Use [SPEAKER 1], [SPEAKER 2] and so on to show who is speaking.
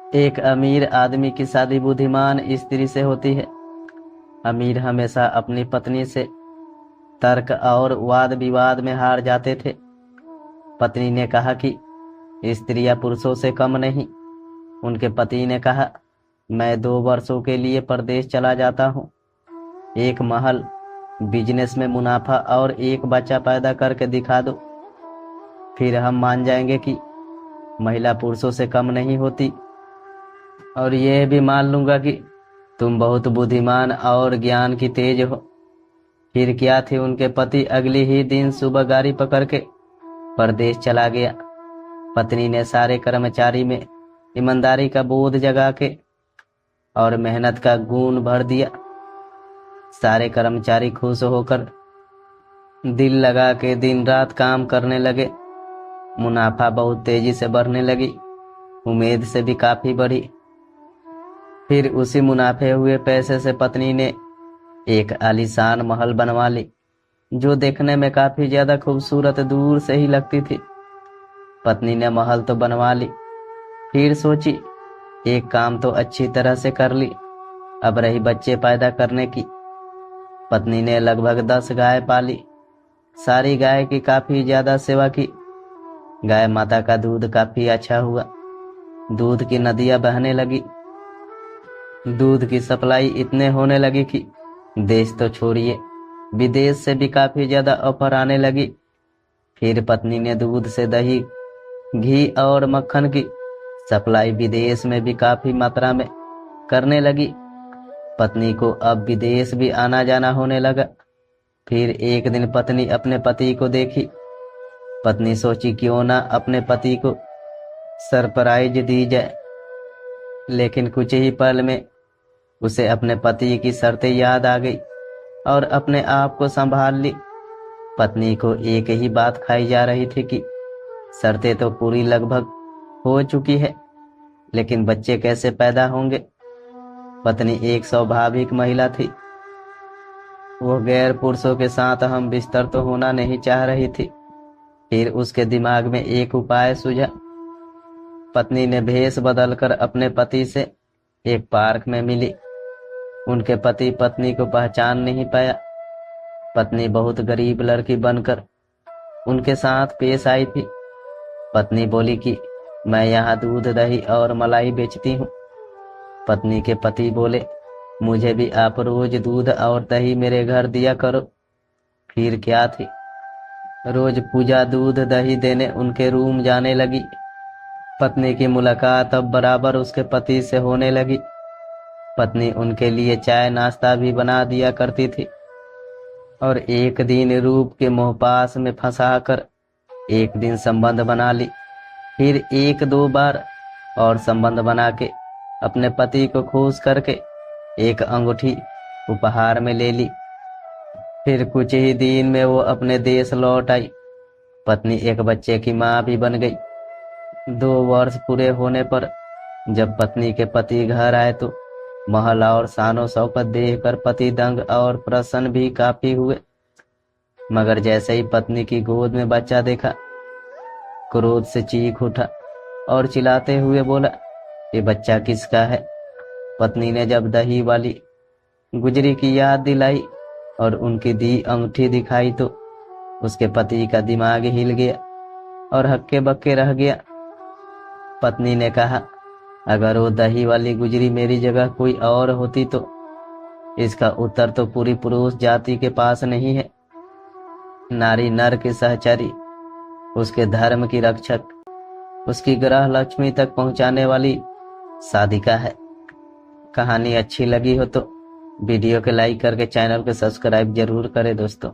[SPEAKER 1] एक अमीर आदमी की शादी बुद्धिमान स्त्री से होती है। अमीर हमेशा अपनी पत्नी से तर्क और वाद विवाद में हार जाते थे। पत्नी ने कहा कि स्त्रियां पुरुषों से कम नहीं। उनके पति ने कहा, मैं 2 वर्षों के लिए परदेश चला जाता हूँ। एक महल, बिजनेस में मुनाफा और एक बच्चा पैदा करके दिखा दो, फिर हम मान जाएंगे कि महिला पुरुषों से कम नहीं होती। और यह भी मान लूंगा कि तुम बहुत बुद्धिमान और ज्ञान की तेज हो। फिर क्या थी, उनके पति अगले ही दिन सुबह गाड़ी पकड़ के परदेश चला गया। पत्नी ने सारे कर्मचारी में ईमानदारी का बोध जगा के और मेहनत का गुण भर दिया। सारे कर्मचारी खुश होकर दिल लगा के दिन रात काम करने लगे। मुनाफा बहुत तेजी से बढ़ने लगी, उम्मीद से भी काफी बढ़ी। फिर उसी मुनाफे हुए पैसे से पत्नी ने एक आलीशान महल बनवा ली, जो देखने में काफी ज्यादा खूबसूरत दूर से ही लगती थी। पत्नी ने महल तो बनवा ली, फिर सोची एक काम तो अच्छी तरह से कर ली, अब रही बच्चे पैदा करने की। पत्नी ने लगभग 10 गाय पाली। सारी गाय की काफी ज्यादा सेवा की। गाय माता का दूध काफी अच्छा हुआ। दूध की नदियां बहने लगी। दूध की सप्लाई इतने होने लगी कि देश तो छोड़िए, विदेश से भी काफी ज्यादा ऑफर आने लगी। फिर पत्नी ने दूध से दही, घी और मक्खन की सप्लाई विदेश में भी काफी मात्रा में करने लगी। पत्नी को अब विदेश भी आना जाना होने लगा। फिर एक दिन पत्नी अपने पति को देखी। पत्नी सोची क्यों ना अपने पति को सरप्राइज दी जाए, लेकिन कुछ ही पल में उसे अपने पति की शर्तें याद आ गई और अपने आप को संभाल ली। पत्नी को एक ही बात खाई जा रही थी कि शर्तें तो पूरी लगभग हो चुकी है, लेकिन बच्चे कैसे पैदा होंगे। पत्नी एक स्वाभाविक महिला थी। वो गैर पुरुषों के साथ हम बिस्तर तो होना नहीं चाह रही थी। फिर उसके दिमाग में एक उपाय सूझा। पत्नी ने भेष बदलकर अपने पति से एक पार्क में मिली। उनके पति पत्नी को पहचान नहीं पाया। पत्नी बहुत गरीब लड़की बनकर उनके साथ पेश आई थी। पत्नी बोली कि मैं यहाँ दूध, दही और मलाई बेचती हूँ। पत्नी के पति बोले, मुझे भी आप रोज दूध और दही मेरे घर दिया करो। फिर क्या थी, रोज पूजा दूध दही देने उनके रूम जाने लगी। पत्नी की मुलाकात अब बराबर उसके पति से होने लगी। पत्नी उनके लिए चाय नाश्ता भी बना दिया करती थी। और एक दिन रूप के मोहपास में फंसाकर एक दिन संबंध बना ली। फिर 1-2 बार और संबंध बना के अपने पति को खुश करके एक अंगूठी उपहार में ले ली। फिर कुछ ही दिन में वो अपने देश लौट आई। पत्नी एक बच्चे की माँ भी बन गई। 2 वर्ष पूरे होने पर जब पत्नी के पति घर आए तो महल और शानो शौकत देखकर पति दंग और प्रसन्न भी काफी हुए। मगर जैसे ही पत्नी की गोद में बच्चा देखा, क्रोध से चीख उठा और चिल्लाते हुए बोला, ये बच्चा किसका है। पत्नी ने जब दही वाली गुजरी की याद दिलाई और उनकी दी अंगूठी दिखाई तो उसके पति का दिमाग हिल गया और हक्के बक्के रह गया। पत्नी ने कहा, अगर वो दही वाली गुजरी मेरी जगह कोई और होती तो इसका उत्तर तो पूरी पुरुष जाति के पास नहीं है। नारी नर की सहचरी, उसके धर्म की रक्षक, उसकी ग्रह लक्ष्मी तक पहुंचाने वाली साधिका है। कहानी अच्छी लगी हो तो वीडियो को लाइक करके चैनल को सब्सक्राइब जरूर करें दोस्तों।